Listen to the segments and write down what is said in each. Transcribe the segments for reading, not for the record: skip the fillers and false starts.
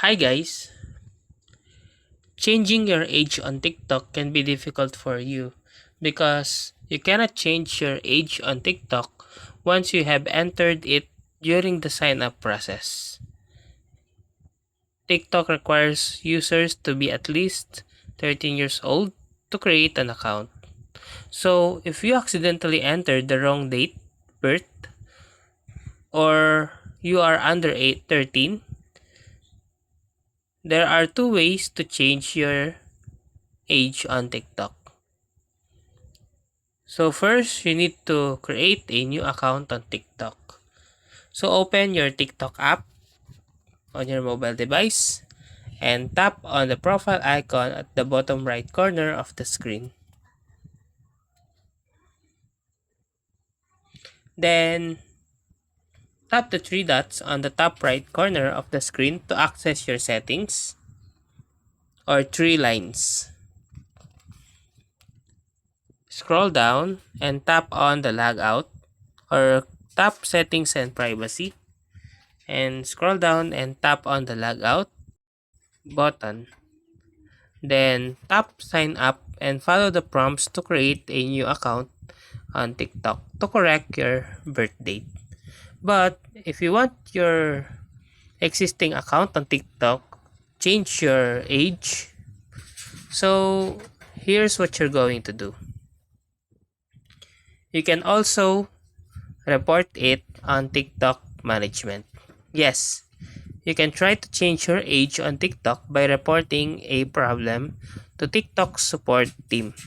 Hi guys, changing your age on TikTok can be difficult for you because you cannot change your age on TikTok once you have entered it during the sign up process. TikTok requires users to be at least 13 years old to create an account. So, if you accidentally entered the wrong date, birth, or you are under 13, there are two ways to change your age on TikTok. So first, you need to create a new account on TikTok. So open your TikTok app on your mobile device and tap on the profile icon at the bottom right corner of the screen. Then tap the three dots on the top right corner of the screen to access your settings or three lines. Scroll down and tap on the logout or tap settings and privacy and scroll down and tap on the logout button. Then tap sign up and follow the prompts to create a new account on TikTok to correct your birth date. But if you want your existing account on TikTok, change your age. So here's what you're going to do. You can also report it on TikTok management. Yes, you can try to change your age on TikTok by reporting a problem to TikTok's support team.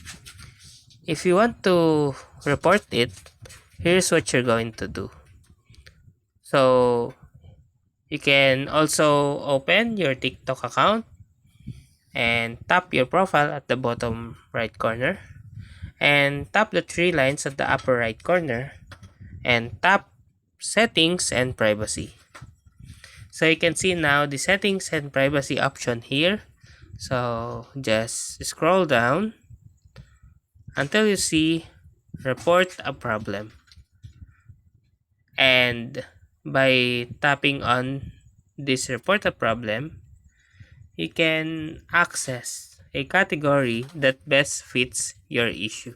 If you want to report it, here's what you're going to do. So, you can also open your TikTok account and tap your profile at the bottom right corner and tap the three lines at the upper right corner and tap settings and privacy. So you can see now the settings and privacy option here. So just scroll down until you see report a problem. And by tapping on this report a problem, you can access a category that best fits your issue.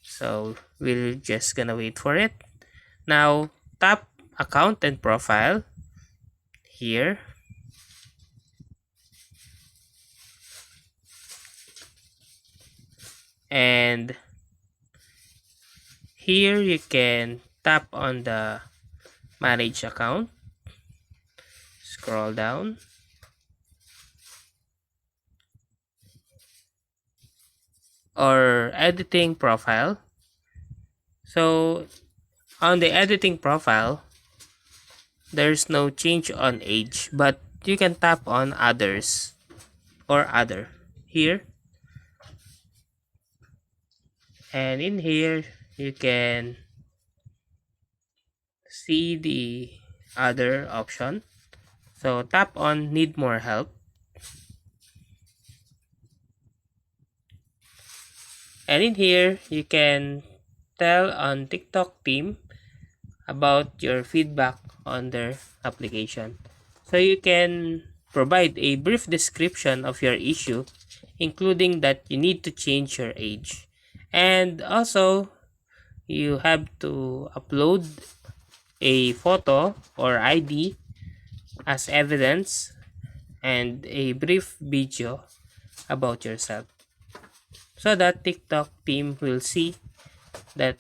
So we're just gonna wait for it. Now tap account and profile here. And here you can tap on the manage account, scroll down, or editing profile. So on the editing profile, there's no change on age, but you can tap on others or other here. And in here, you can see the other option. So tap on need more help. And in here, you can tell on TikTok team about your feedback on their application. So you can provide a brief description of your issue, including that you need to change your age. And also, you have to upload a photo or ID as evidence and a brief video about yourself so that TikTok team will see that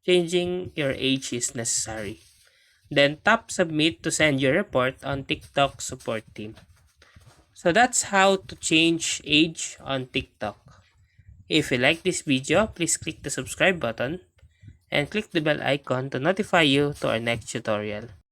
changing your age is necessary. Then tap submit to send your report on TikTok support team. So that's how to change age on TikTok. If you like this video, please click the subscribe button and click the bell icon to notify you to our next tutorial.